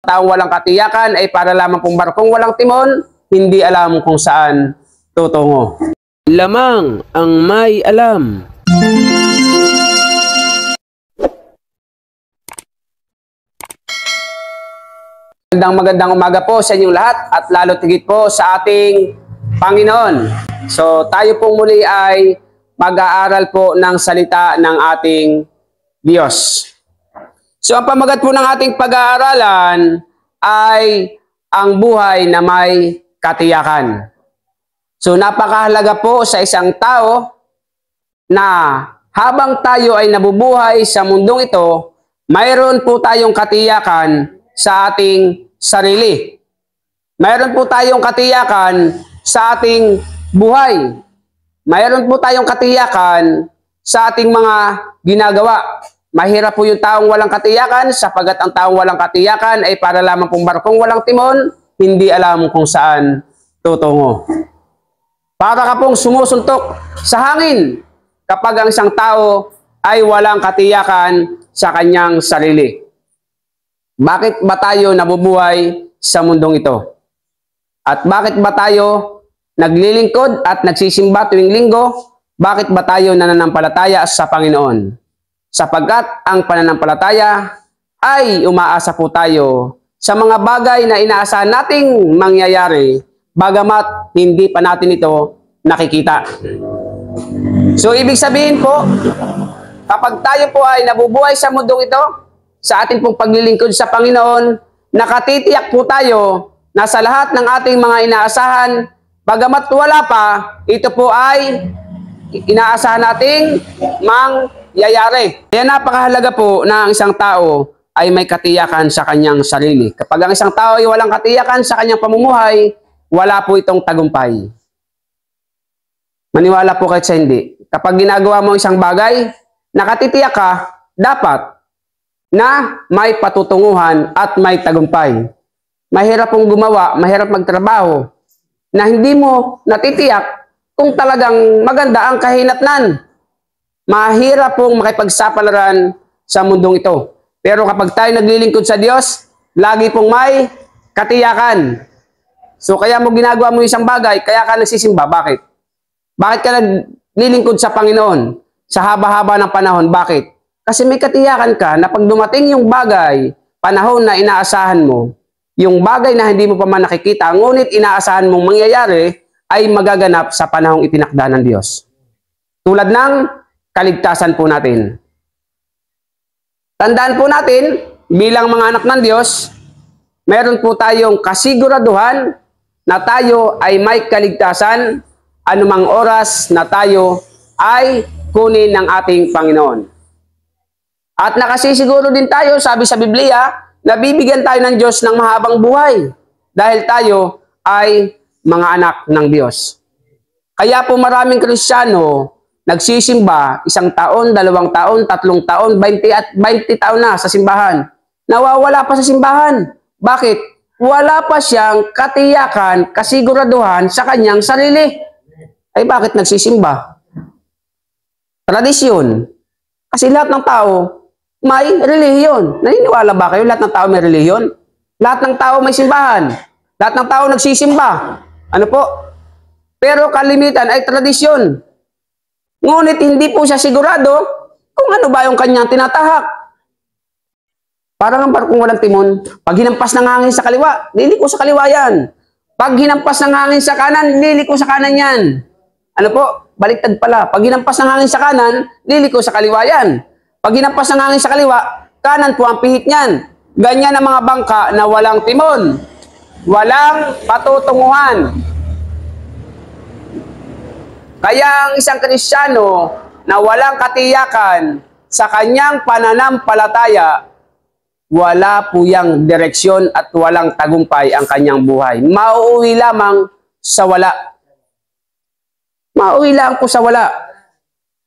taong walang katiyakan ay para lamang pong barkong walang timon, hindi alam kung saan tutungo. Lamang ang may alam. Magandang umaga po sa inyong lahat at lalo tigit po sa ating Panginoon. So tayo pong muli ay mag-aaral po ng salita ng ating Diyos. So ang pamagat po ng ating pag-aaralan ay ang buhay na may katiyakan. So napakahalaga po sa isang tao na habang tayo ay nabubuhay sa mundong ito, mayroon po tayong katiyakan sa ating sarili. Mayroon po tayong katiyakan sa ating buhay. Mayroon po tayong katiyakan sa ating mga ginagawa. Mahirap po yung taong walang katiyakan sapagkat ang taong walang katiyakan ay para lamang pong barkong walang timon, hindi alam kung saan tutungo. Para ka pong sumusuntok sa hangin kapag ang isang tao ay walang katiyakan sa kanyang sarili. Bakit ba tayo nabubuhay sa mundong ito? At bakit ba tayo naglilingkod at nagsisimba tuwing linggo? Bakit ba tayo nananampalataya sa Panginoon? Sapagkat ang pananampalataya ay umaasa po tayo sa mga bagay na inaasahan nating mangyayari bagamat hindi pa natin ito nakikita. So ibig sabihin po, kapag tayo po ay nabubuhay sa mundong ito, sa ating pong paglilingkod sa Panginoon, nakatitiyak po tayo na sa lahat ng ating mga inaasahan, bagamat wala pa, ito po ay inaasahan nating mangyayari. Kaya napakahalaga po na ang isang tao ay may katiyakan sa kanyang sarili. Kapag ang isang tao ay walang katiyakan sa kanyang pamumuhay, wala po itong tagumpay. Maniwala po kahit sa hindi. Kapag ginagawa mo isang bagay, nakatitiyak ka, dapat na may patutunguhan at may tagumpay. Mahirap pong gumawa, mahirap magtrabaho, na hindi mo natitiyak kung talagang maganda ang kahinatnan. Mahirap pong makipagsapalaran sa mundong ito. Pero kapag tayo naglilingkod sa Diyos, lagi pong may katiyakan. So kaya mo ginagawa mo isang bagay, kaya ka nagsisimba. Bakit? Bakit ka naglilingkod sa Panginoon sa haba-haba ng panahon? Bakit? Kasi may katiyakan ka na pag dumating yung bagay, panahon na inaasahan mo, yung bagay na hindi mo pa man nakikita, ngunit inaasahan mong mangyayari, ay magaganap sa panahong itinakda ng Diyos. Tulad ng kaligtasan po natin. Tandaan po natin, bilang mga anak ng Diyos, meron po tayong kasiguraduhan na tayo ay may kaligtasan anumang oras na tayo ay kunin ng ating Panginoon. At nakasisiguro din tayo, sabi sa Biblia, na bibigyan tayo ng Diyos ng mahabang buhay dahil tayo ay mga anak ng Diyos. Kaya po maraming Kristiyano nagsisimba 1 taon, 2 taon, 3 taon, 20 at 20 taon na sa simbahan. Nawawala pa sa simbahan. Bakit? Wala pa siyang katiyakan, kasiguraduhan sa kanyang sarili. Ay bakit nagsisimba? Tradisyon. Kasi lahat ng tao may relihiyon. Naniniwala ba kayo lahat ng tao may relihiyon? Lahat ng tao may simbahan. Lahat ng tao nagsisimba. Ano po? Pero kalimitan ay tradisyon. Ngunit hindi po siya sigurado kung ano ba yung kanyang tinatahak. Parang ang barkong walang timon. Pag hinampas ng hangin sa kaliwa, liliko sa kaliwa yan. Pag hinampas ng hangin sa kanan, liliko sa kanan yan. Ano po? Baliktad pala. Pag hinampas ng hangin sa kanan, liliko sa kaliwa yan. Pag hinampas ng hangin sa kaliwa, kanan po ang pihit niyan. Ganyan ang mga bangka na walang timon. Walang patutunguhan. Kaya ang isang Kristiyano na walang katiyakan sa kanyang pananampalataya, wala po yang direksyon at walang tagumpay ang kanyang buhay. Mauuwi lamang sa wala. Mauuwi lang po sa wala.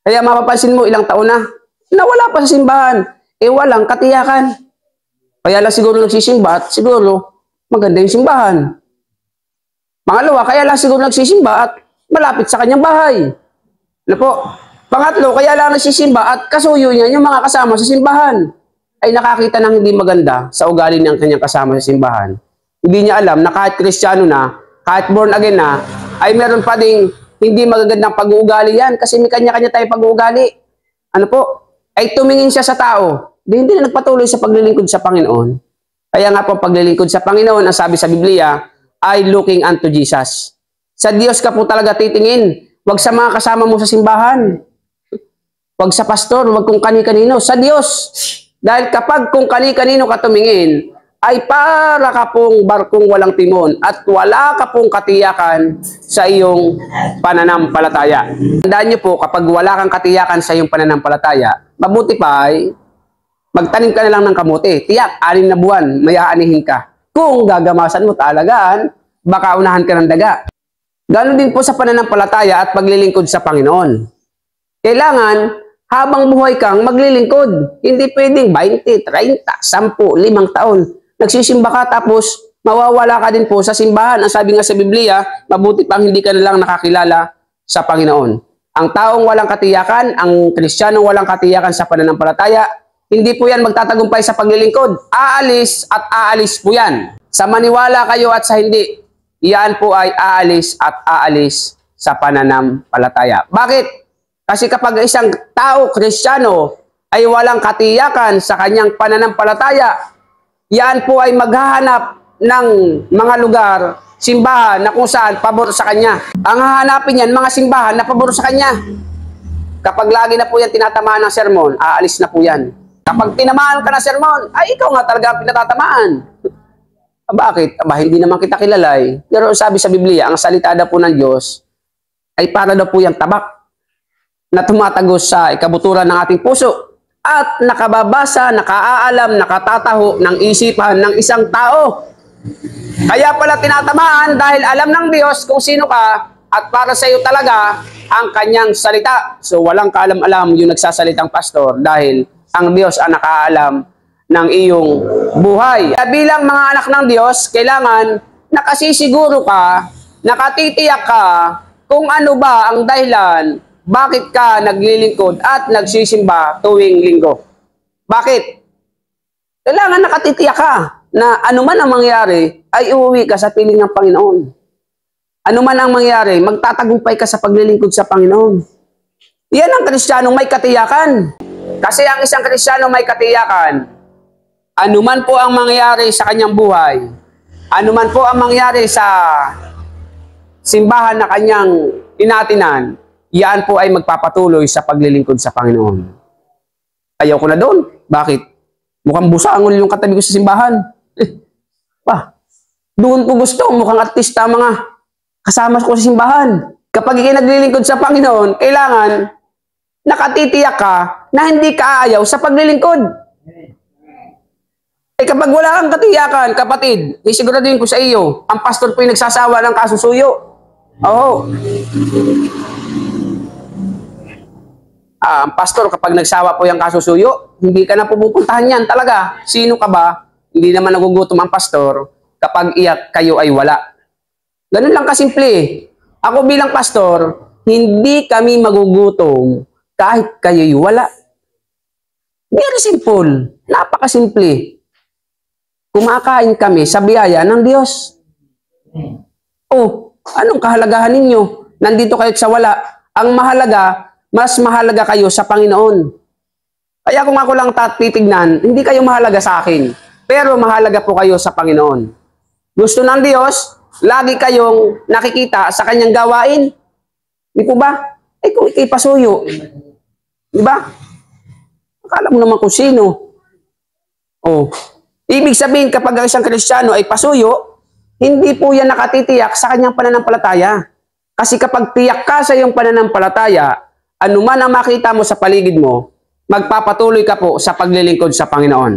Kaya mapapansin mo ilang taon na wala pa sa simbahan. Walang katiyakan. Kaya lang siguro nagsisimba at siguro maganda yung simbahan. Pangalawa, kaya lang siguro nagsisimba at malapit sa kanyang bahay. Ano po? Pangatlo, kaya lang nagsisimba at kasuyo niya yung mga kasama sa simbahan. ay nakakita ng hindi maganda sa ugali ng kanyang kasama sa simbahan. Hindi niya alam na kahit Kristiyano na, kahit born again na, ay meron pa ding hindi magagandang pag-uugali yan kasi may kanya-kanya tayong pag-uugali. Ano po? Ay tumingin siya sa tao. Hindi na nagpatuloy sa paglilingkod sa Panginoon. Kaya nga po paglilingkod sa Panginoon, ang sabi sa Biblia, ay looking unto Jesus. Sa Diyos ka po talaga titingin. Huwag sa mga kasama mo sa simbahan. Huwag sa pastor, huwag kung kani-kanino. Sa Diyos. Dahil kapag kung kani-kanino ka tumingin, ay para ka pong barkong walang timon at wala ka pong katiyakan sa iyong pananampalataya. Tandaan niyo po, kapag wala kang katiyakan sa iyong pananampalataya, mabuti pa ay magtanim ka na lang ng kamote. Tiyak, 6 na buwan, may aanihin ka. Kung gagamasan mo talagaan, baka unahan ka ng daga. Ganon din po sa pananampalataya at paglilingkod sa Panginoon. Kailangan, habang buhay kang maglilingkod. Hindi pwedeng 20, 30, 10, 5 taon. Nagsisimba ka tapos mawawala ka din po sa simbahan. Ang sabi nga sa Biblia, mabuti pang hindi ka na lang nakakilala sa Panginoon. Ang taong walang katiyakan, ang Kristiyanong walang katiyakan sa pananampalataya, hindi po yan magtatagumpay sa paglilingkod. Aalis at aalis po yan. Sa maniwala kayo at sa hindi, yan po ay aalis at aalis sa pananampalataya. Bakit? Kasi kapag isang tao, Kristiyano, ay walang katiyakan sa kanyang pananampalataya, yan po ay maghahanap ng mga lugar, simbahan na kung saan pabor sa kanya. Ang hahanapin yan, mga simbahan na pabor sa kanya. Kapag lagi na po yan tinatamaan ng sermon, aalis na po yan. Kapag tinamaan ka ng sermon, ay ikaw nga talaga pinatatamaan. Bakit? Aba, hindi naman kita kilalay. Pero sabi sa Biblia, ang salita daw po ng Diyos ay para daw po yung tabak na tumatagos sa ikabuturan ng ating puso at nakababasa, nakaaalam, nakatataho ng isipan ng isang tao. Kaya pala tinatamaan dahil alam ng Diyos kung sino ka at para sa iyo talaga ang kanyang salita. So walang kaalam-alam yung nagsasalitang pastor dahil ang Diyos ang nakaalam ng iyong buhay. Bilang mga anak ng Diyos, kailangan nakasisiguro ka, nakatitiyak ka kung ano ba ang dahilan bakit ka naglilingkod at nagsisimba tuwing linggo. Bakit? Kailangan nakatitiyak ka na anuman ang mangyari ay uuwi ka sa piling ng Panginoon. Anuman ang mangyari, magtatagumpay ka sa paglilingkod sa Panginoon. Yan ang Kristiyanong may katiyakan. Kasi ang isang Kristiyanong may katiyakan, anuman po ang mangyari sa kanyang buhay, anuman po ang mangyari sa simbahan na kanyang tinatinan, yan po ay magpapatuloy sa paglilingkod sa Panginoon. Ayaw ko na doon. Bakit? Mukhang busangol yung katabi ko sa simbahan. Doon ko gusto, mukhang artista mga kasama ko sa simbahan. Kapag naglilingkod sa Panginoon, kailangan nakatitiyak ka na hindi ka aayaw sa paglilingkod. Kapag wala kang katiyakan, kapatid, isiguraduhin ko sa iyo, ang pastor po yung nagsasawa ng kasusuyo. Oo. Ang pastor, kapag nagsawa po yung kasusuyo, hindi ka na pupuntahan yan talaga. Sino ka ba? Hindi naman nagugutom ang pastor kapag iyak kayo ay wala. Ganun lang kasimple. Ako bilang pastor, hindi kami magugutom kahit kayo'y wala. Very simple. Napakasimple. Kumakain kami sa biyaya ng Diyos. Oh, anong kahalagahan ninyo? Nandito kayo sa wala. Ang mahalaga, mas mahalaga kayo sa Panginoon. Kaya kung ako lang titignan, hindi kayo mahalaga sa akin. Pero mahalaga po kayo sa Panginoon. Gusto ng Diyos, lagi kayong nakikita sa kanyang gawain. Di po ba? Kung ikay pasuyo. Di ba? Akala mo naman kung sino. Oh. Ibig sabihin, kapag ang isang Kristiyano ay pasuyo, hindi po yan nakatitiyak sa kanyang pananampalataya. Kasi kapag tiyak ka sa iyong pananampalataya, anuman ang makita mo sa paligid mo, magpapatuloy ka po sa paglilingkod sa Panginoon.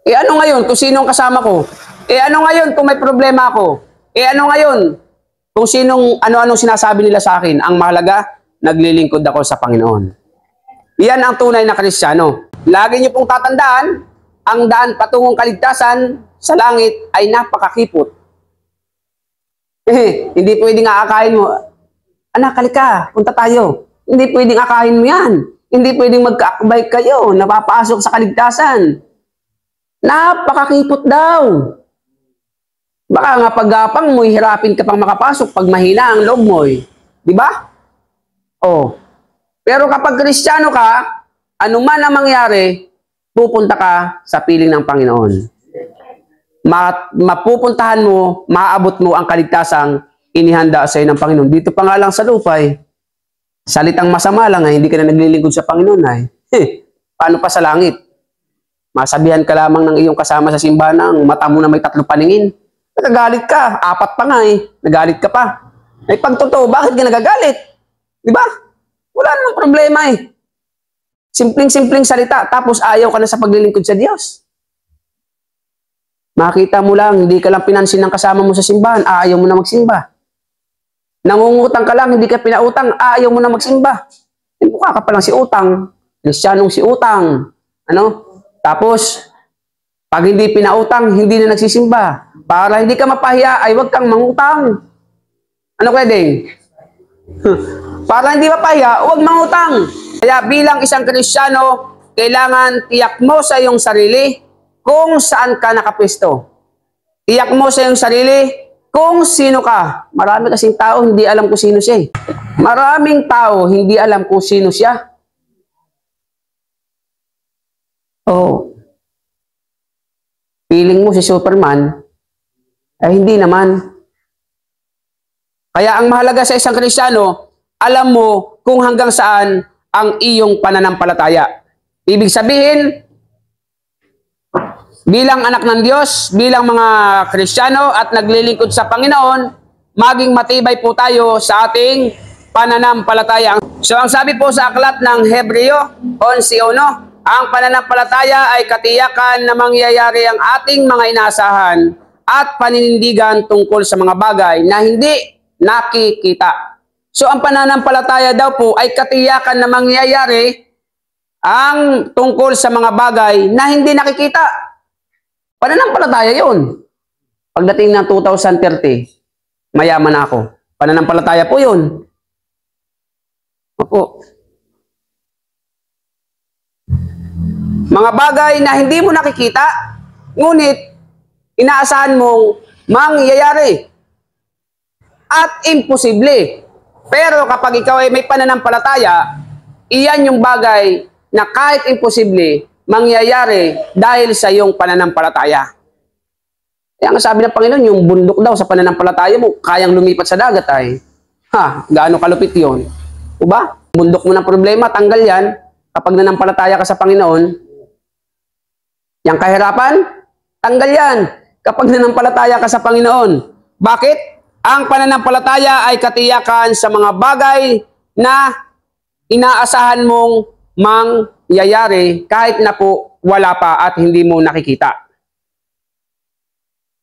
Ano ngayon kung sino ang kasama ko? Ano ngayon kung may problema ako? Ano ngayon kung sinong ano-anong sinasabi nila sa akin? Ang mahalaga, naglilingkod ako sa Panginoon. Yan ang tunay na Kristiyano. Lagi niyo pong tatandaan, ang daan patungong kaligtasan sa langit ay napakakipot. Hindi pwedeng aakain mo, anak, halika, punta tayo. Hindi pwedeng akahin mo yan. Hindi pwedeng magkaakbay kayo, napapasok sa kaligtasan. Napakakipot daw. Baka nga paggapang mo, hirapin ka pang makapasok pag mahina ang loob mo. Di ba? Oh. Pero kapag Kristiyano ka, anuman ang mangyari, pupunta ka sa piling ng Panginoon. Mapupuntahan mo, maaabot mo ang kaligtasang inihanda sa iyo ng Panginoon. Dito pa nga lang sa lupa salitang masama lang hindi ka na naglilingkod sa Panginoon paano pa sa langit? Masabihan ka lamang ng iyong kasama sa simbahan ng mata mo na may 3 paningin. Nagagalit ka, 4 pa nga nagalit ka pa. Ay pag totoo, bakit ka nagagalit? Di ba? Wala namang problema Simpleng-simpleng salita, tapos ayaw ka na sa paglilingkod sa Diyos. Makita mo lang, hindi ka lang pinansin ng kasama mo sa simbahan, ayaw mo na magsimba. Nangungutang ka lang, hindi ka pinautang, ayaw mo na magsimba. Mukha ka pa lang si utang, Kristiyanong si utang. Tapos, pag hindi pinautang, hindi na nagsisimba. Para hindi ka mapahiya, ay wag kang mangutang. Ano pwedeng? Para hindi mapahiya, wag mangutang. Kaya bilang isang Kristiyano, kailangan tiyak mo sa iyong sarili kung saan ka nakapwesto. Tiyak mo sa iyong sarili kung sino ka. Marami kasing tao, hindi alam kung sino siya. Maraming tao, hindi alam kung sino siya. Oh. Feeling mo si Superman, ay hindi naman. Kaya ang mahalaga sa isang Kristiyano, alam mo kung hanggang saan ang iyong pananampalataya. Ibig sabihin, bilang anak ng Diyos, bilang mga Kristiyano at naglilingkod sa Panginoon, maging matibay po tayo sa ating pananampalataya. So ang sabi po sa aklat ng Hebreo 11:1, ang pananampalataya ay katiyakan na mangyayari ang ating mga inaasahan at paninindigan tungkol sa mga bagay na hindi nakikita. So ang pananampalataya daw po ay katiyakan na mangyayari ang tungkol sa mga bagay na hindi nakikita. Pananampalataya yun. Pagdating ng 2030, mayaman na ako. Pananampalataya po yun. Opo. Mga bagay na hindi mo nakikita, ngunit inaasahan mong mangyayari. At imposible. Pero kapag ikaw ay may pananampalataya, iyan yung bagay na kahit imposible, mangyayari dahil sa iyong pananampalataya. Kaya nga sabi ng Panginoon, yung bundok daw sa pananampalataya mo, kayang lumipat sa dagat gaano kalupit yun? Diba? Bundok mo ng problema, tanggal yan. Kapag nanampalataya ka sa Panginoon, yung kahirapan, tanggal yan. Kapag nanampalataya ka sa Panginoon. Bakit? Ang pananampalataya ay katiyakan sa mga bagay na inaasahan mong mangyayari kahit na po wala pa at hindi mo nakikita.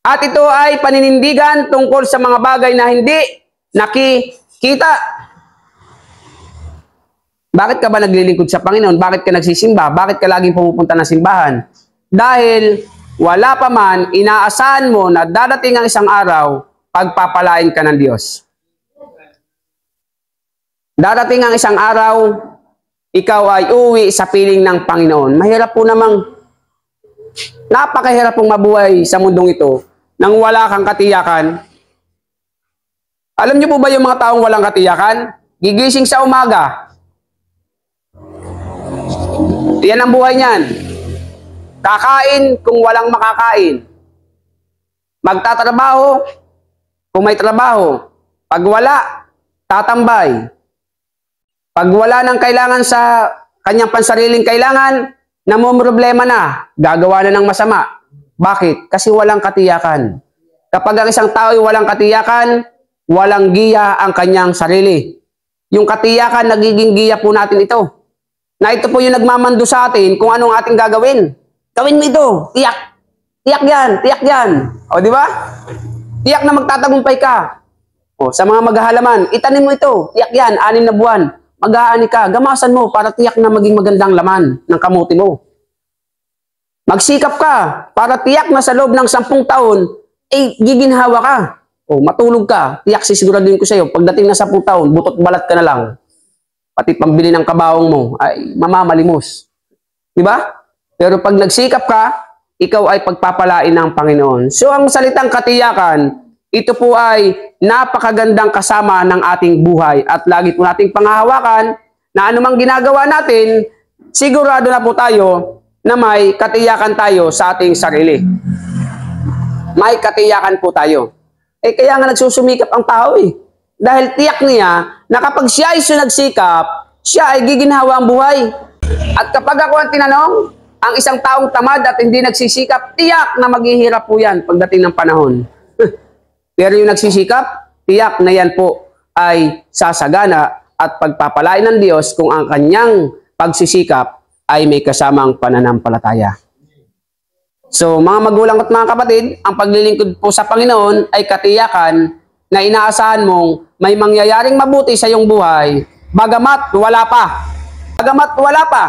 At ito ay paninindigan tungkol sa mga bagay na hindi nakikita. Bakit ka ba naglilingkod sa Panginoon? Bakit ka nagsisimba? Bakit ka laging pumupunta ng simbahan? Dahil wala pa man, inaasahan mo na dadating ang isang araw, pagpapalain ka ng Diyos. Dadating ang isang araw, ikaw ay uwi sa piling ng Panginoon. Mahirap po namang, napakahirap pong mabuhay sa mundong ito nang wala kang katiyakan. Alam niyo po ba yung mga taong walang katiyakan? Gigising sa umaga. Yan ang buhay niyan. Kakain kung walang makakain. Magtatrabaho kung may trabaho. Pag wala, tatambay. Pag wala ng kailangan sa kanyang pansariling kailangan, namumroblema na, gagawa na ng masama. Bakit? Kasi walang katiyakan. Kapag ang isang tao ay walang katiyakan, walang giya ang kanyang sarili. Yung katiyakan, nagiging giya po natin ito. Na ito po yung nagmamando sa atin kung anong ating gagawin. Gawin mo ito, tiyak. Tiyak yan, tiyak yan. O, di ba? Tiyak na magtatagumpay ka. O, sa mga maghahalaman, itanim mo ito, tiyak yan, 6 na buwan. Mag-aani ka, gamasan mo para tiyak na maging magandang laman ng kamuti mo. Magsikap ka para tiyak na sa loob ng 10 taon, giginhawa ka. O matulog ka, tiyak sisiguraduhin ko sa iyo, pagdating na 10 taon, butot balat ka na lang. pati pagbili ng kabawang mo ay mamamalimos. Di ba? Pero pag nagsikap ka, ikaw ay pagpapalain ng Panginoon. So ang salitang katiyakan, ito po ay napakagandang kasama ng ating buhay at lagi po nating panghahawakan na anumang ginagawa natin, sigurado na po tayo na may katiyakan tayo sa ating sarili. May katiyakan po tayo. Kaya nga nagsusumikap ang tao Dahil tiyak niya na kapag siya ay nagsikap, siya ay giginhawa ang buhay. At kapag ako ang tinanong, ang isang taong tamad at hindi nagsisikap, tiyak na maghihirap po yan pagdating ng panahon. Pero yung nagsisikap, tiyak na yan po ay sasagana at pagpapalain ng Diyos kung ang kanyang pagsisikap ay may kasamang pananampalataya. So mga magulang at mga kapatid, ang paglilingkod po sa Panginoon ay katiyakan na inaasahan mong may mangyayaring mabuti sa iyong buhay, bagamat wala pa. Bagamat wala pa.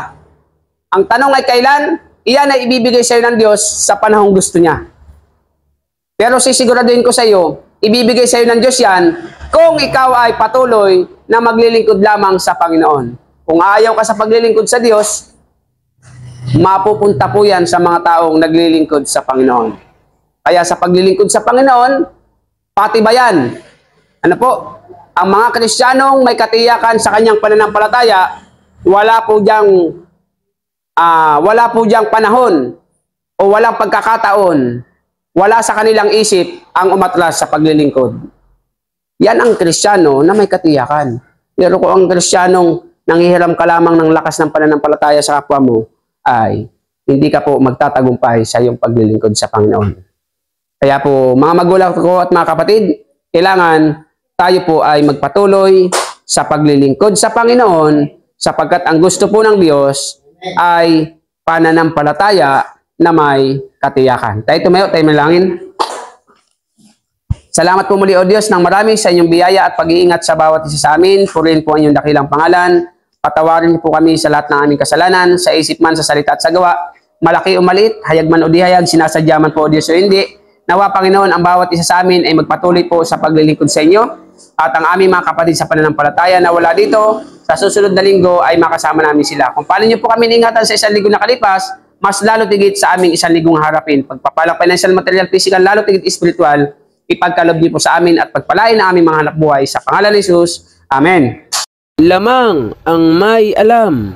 Ang tanong ay kailan? Iyan ay ibibigay sa iyo ng Diyos sa panahong gusto niya. Pero sisiguraduhin ko sa iyo, ibibigay sa iyo ng Diyos yan kung ikaw ay patuloy na maglilingkod lamang sa Panginoon. Kung ayaw ka sa paglilingkod sa Diyos, mapupunta po yan sa mga taong naglilingkod sa Panginoon. Kaya sa paglilingkod sa Panginoon, patibayan. Ano po? Ang mga Kristiyanong may katiyakan sa kanyang pananampalataya, wala po diyang panahon o walang pagkakataon, wala sa kanilang isip ang umatras sa paglilingkod. Yan ang Kristiyano na may katiyakan. Pero kung ang Kristiyanong nanghihiram ka lamang ng lakas ng pananampalataya sa kapwa mo, ay hindi ka po magtatagumpay sa iyong paglilingkod sa Panginoon. Kaya po, mga magulang ko at mga kapatid, kailangan tayo po ay magpatuloy sa paglilingkod sa Panginoon sapagkat ang gusto po ng Diyos ay pananampalataya na may katiyakan. Tayo tumayo, tayo manalangin. Salamat po muli, O Diyos, ng marami sa inyong biyaya at pag-iingat sa bawat isa sa amin. Purihin po ang inyong dakilang pangalan. Patawarin po kami sa lahat ng aming kasalanan, sa isip man, sa salita at sa gawa. Malaki o maliit, hayag man o di hayag, sinasadya man po, O Diyos, o hindi. Nawa, Panginoon, ang bawat isa sa amin ay magpatuloy po sa paglilingkod sa inyo. At ang aming mga kapatid sa pananampalataya na wala dito, sa susunod na linggo ay makasama namin sila. Kung paano niyo po kami ingatan sa isang linggo na kalipas, mas lalo tigit sa aming isang linggong harapin. Pagpapalang financial, material, physical, lalo tigit spiritual, ipagkalob niyo po sa amin at pagpalain na aming mga hanap buhay. Sa pangalan ni Jesus, Amen. Lamang ang may alam.